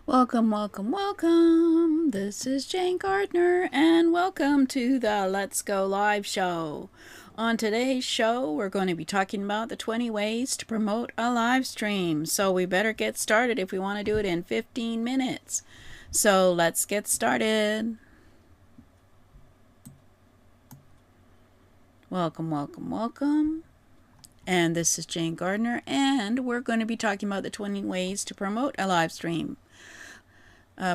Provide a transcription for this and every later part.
Welcome, welcome, welcome. This is Jane Gardner, and welcome to the Let's Go Live show. On today's show, we're going to be talking about the 20 ways to promote a live stream. So we better get started if we want to do it in 15 minutes. So let's get started. Welcome, welcome, welcome. And this is Jane Gardner, and we're going to be talking about the 20 ways to promote a live stream.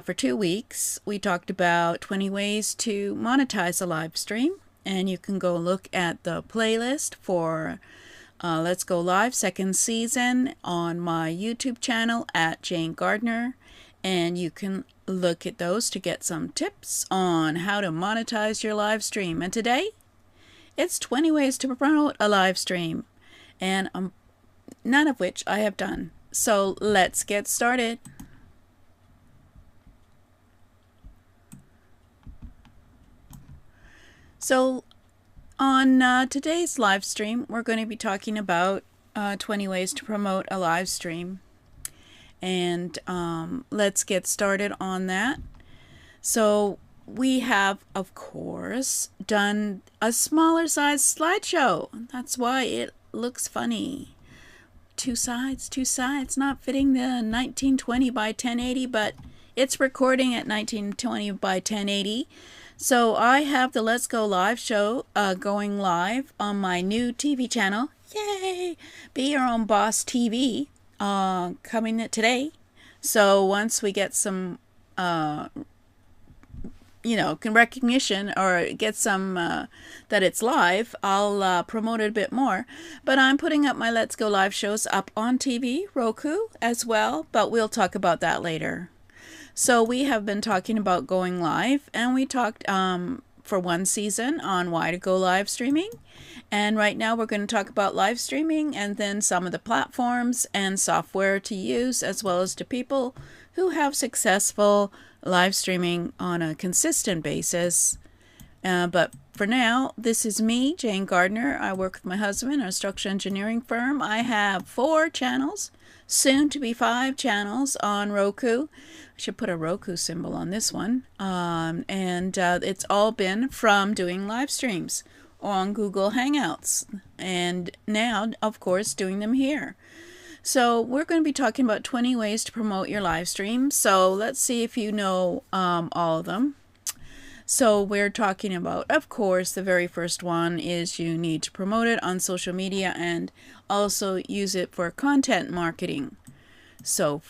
For 2 weeks, we talked about 20 ways to monetize a live stream, and you can go look at the playlist for Let's Go Live second season on my YouTube channel at Jane Gardner, and you can look at those to get some tips on how to monetize your live stream. And today, it's 20 ways to promote a live stream, and none of which I have done. So let's get started. So on today's live stream, we're going to be talking about 20 ways to promote a live stream. And let's get started on that. So we have, of course, done a smaller size slideshow. That's why it looks funny. Two sides, not fitting the 1920 by 1080, but it's recording at 1920 by 1080. So I have the Let's Go Live show going live on my new TV channel. Yay! Be Your Own Boss TV coming today. So once we get some, recognition or get some that it's live, I'll promote it a bit more. But I'm putting up my Let's Go Live shows up on TV, Roku as well, but we'll talk about that later. So we have been talking about going live, and we talked for one season on why to go live streaming. And right now we're going to talk about live streaming and then some of the platforms and software to use, as well as to people who have successful live streaming on a consistent basis. But for now, this is me, Jane Gardner. I work with my husband, a structural engineering firm. I have 4 channels, soon to be 5 channels on Roku. I should put a Roku symbol on this one. It's all been from doing live streams on Google Hangouts. And now, of course, doing them here. So we're going to be talking about 20 ways to promote your live stream. So let's see if you know all of them. So we're talking about, of course, the very first one is you need to promote it on social media and also use it for content marketing. So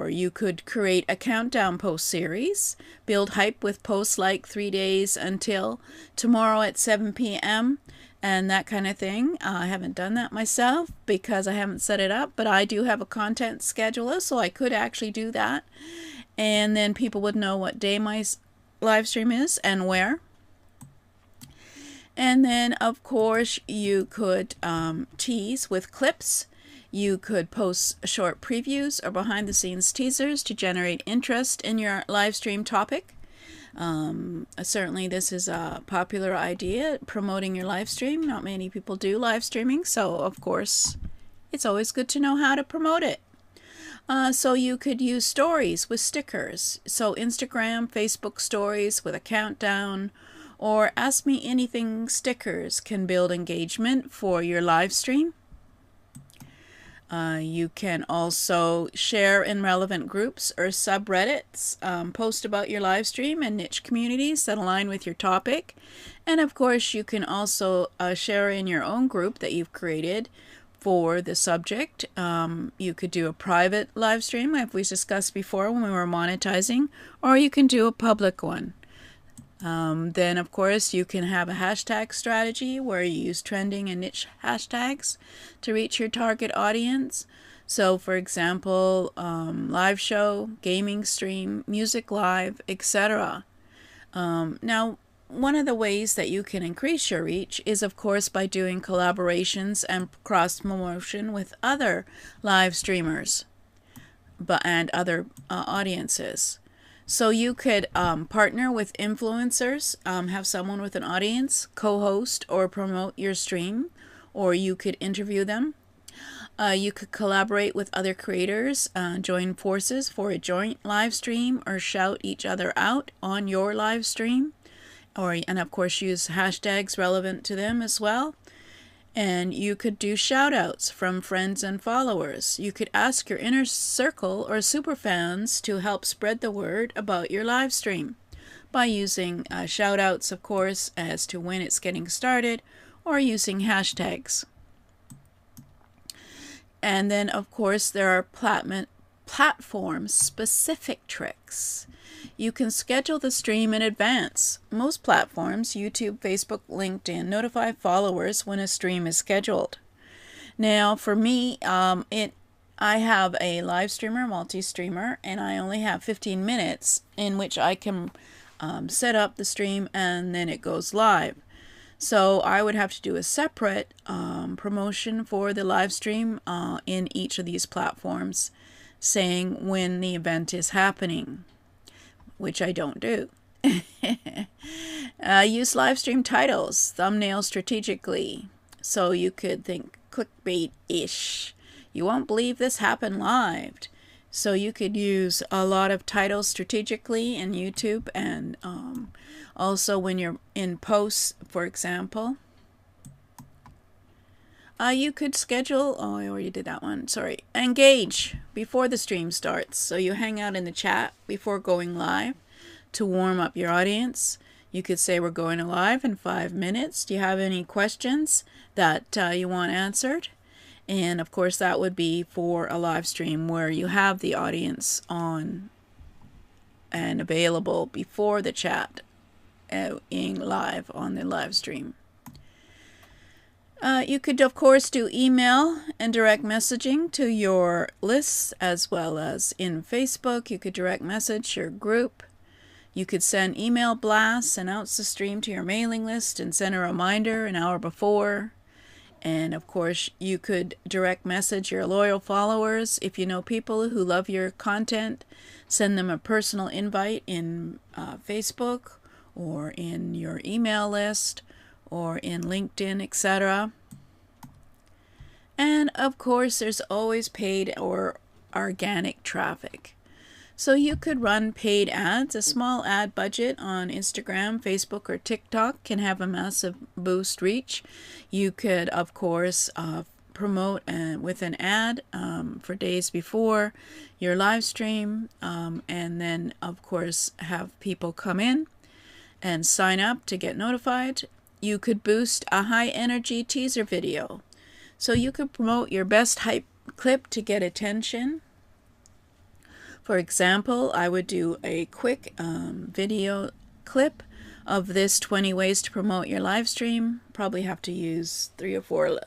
you could create a countdown post series, build hype with posts like 3 days until tomorrow at 7 p.m. and that kind of thing. I haven't done that myself because I haven't set it up, but I do have a content scheduler, so I could actually do that. And then people would know what day my live stream is and where. And then, of course, you could tease with clips. You could post short previews or behind the scenes teasers to generate interest in your live stream topic. Certainly this is a popular idea, promoting your live stream. Not many people do live streaming, so of course it's always good to know how to promote it. So you could use stories with stickers. So Instagram, Facebook stories with a countdown, or Ask Me Anything stickers can build engagement for your live stream. You can also share in relevant groups or subreddits, post about your live stream and niche communities that align with your topic. And of course, you can also share in your own group that you've created for the subject. You could do a private live stream, like we discussed before when we were monetizing, or you can do a public one. Then, of course, you can have a hashtag strategy where you use trending and niche hashtags to reach your target audience. So, for example, live show, gaming stream, music live, etc. Now, one of the ways that you can increase your reach is, of course, by doing collaborations and cross-promotion with other live streamers and other audiences. So you could partner with influencers, have someone with an audience, co-host or promote your stream, or you could interview them. You could collaborate with other creators, join forces for a joint live stream, or shout each other out on your live stream, and of course use hashtags relevant to them as well. And you could do shout outs from friends and followers. You could ask your inner circle or super fans to help spread the word about your live stream by using shout outs, of course, as to when it's getting started, or using hashtags. And then, of course, there are platform-specific tricks. You can schedule the stream in advance. Most platforms, YouTube, Facebook, LinkedIn, notify followers when a stream is scheduled. Now, for me, I have a live streamer, multi-streamer, and I only have 15 minutes in which I can set up the stream and then it goes live. So I would have to do a separate promotion for the live stream in each of these platforms, saying when the event is happening, which I don't do. Use live stream titles, thumbnails strategically. So you could think clickbait-ish. You won't believe this happened live. So you could use a lot of titles strategically in YouTube, and also when you're in posts, for example. You could schedule, oh, I already did that one, sorry. Engage before the stream starts. So you hang out in the chat before going live to warm up your audience. You could say, we're going live in 5 minutes. Do you have any questions that you want answered? And of course that would be for a live stream where you have the audience on and available before the chat being live on the live stream. You could of course do email and direct messaging to your lists, as well as in Facebook. You could direct message your group. You could send email blasts, announce the stream to your mailing list, and send a reminder an hour before. And of course, you could direct message your loyal followers. If you know people who love your content, send them a personal invite in Facebook, or in your email list, or in LinkedIn, etc. And of course, there's always paid or organic traffic. So you could run paid ads. A small ad budget on Instagram, Facebook, or TikTok can have a massive boost reach. You could, of course, promote with an ad for days before your live stream, and then, of course, have people come in and sign up to get notified. You could boost a high-energy teaser video. So you could promote your best hype clip to get attention. For example, I would do a quick video clip of this 20 ways to promote your live stream. Probably have to use 3 or 4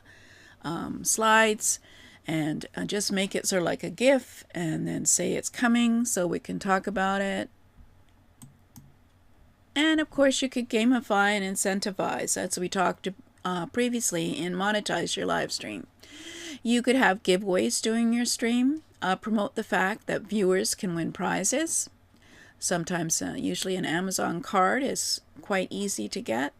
slides, and just make it sort of like a GIF, and then say it's coming so we can talk about it. And of course you could gamify and incentivize, as we talked previously, and monetize your live stream. You could have giveaways during your stream. Promote the fact that viewers can win prizes. Sometimes, usually an Amazon card is quite easy to get.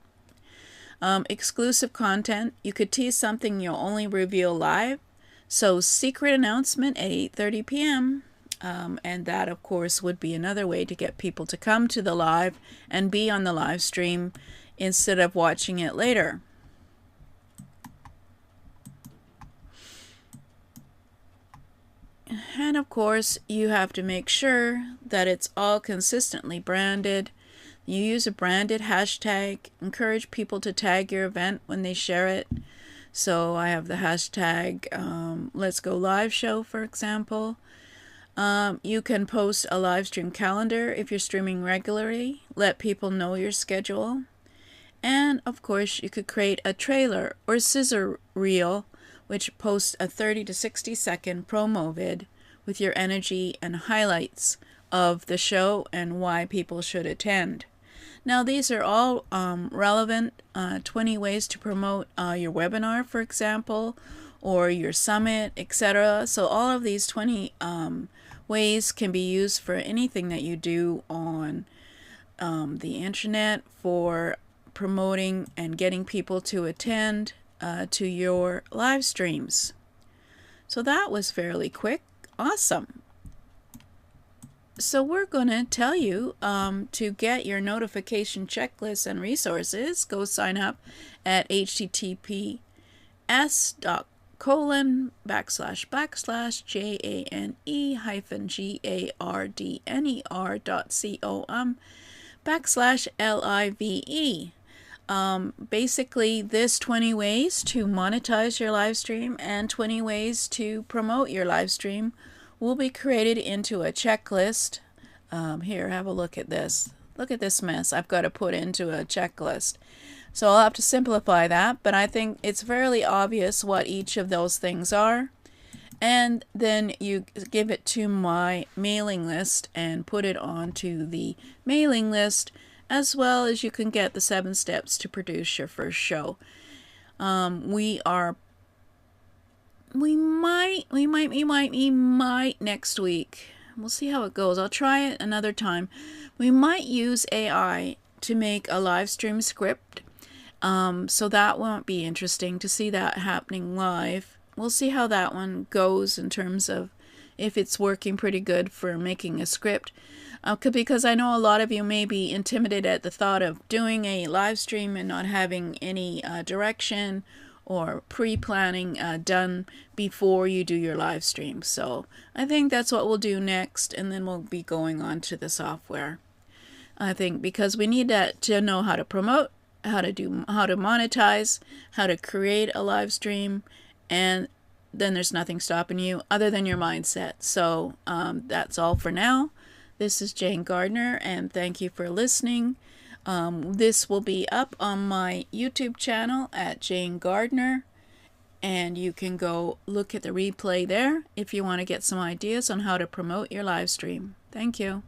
Exclusive content. You could tease something you'll only reveal live. So secret announcement at 8:30 p.m. And that, of course, would be another way to get people to come to the live and be on the live stream instead of watching it later. And of course, you have to make sure that it's all consistently branded. You use a branded hashtag. Encourage people to tag your event when they share it. So I have the hashtag Let's Go Live Show, for example. You can post a live stream calendar if you're streaming regularly. Let people know your schedule. And of course, you could create a trailer or scissor reel, which posts a 30 to 60 second promo vid with your energy and highlights of the show and why people should attend. Now these are all relevant 20 ways to promote your webinar, for example, or your summit, etc. So all of these 20 ways can be used for anything that you do on the internet for promoting and getting people to attend to your live streams. So that was fairly quick. Awesome. So we're going to tell you to get your notification checklist and resources. Go sign up at https://jane-gardner.com/live. Basically, this 20 ways to monetize your live stream and 20 ways to promote your live stream will be created into a checklist. Here, have a look at this. Look at this mess I've got to put into a checklist. So I'll have to simplify that, but I think it's fairly obvious what each of those things are. And then you give it to my mailing list and put it onto the mailing list, as well as you can get the 7 steps to produce your first show. We might next week. We'll see how it goes. I'll try it another time. We might use AI to make a live stream script. So that won't be interesting to see that happening live. We'll see how that one goes in terms of if it's working pretty good for making a script. Because I know a lot of you may be intimidated at the thought of doing a live stream and not having any direction or pre-planning done before you do your live stream. So I think that's what we'll do next, and then we'll be going on to the software. I think because we need to know how to promote, how to monetize, how to create a live stream, and then there's nothing stopping you other than your mindset. So that's all for now. This is Jane Gardner, and thank you for listening. This will be up on my YouTube channel at Jane Gardner, and you can go look at the replay there if you want to get some ideas on how to promote your live stream. Thank you.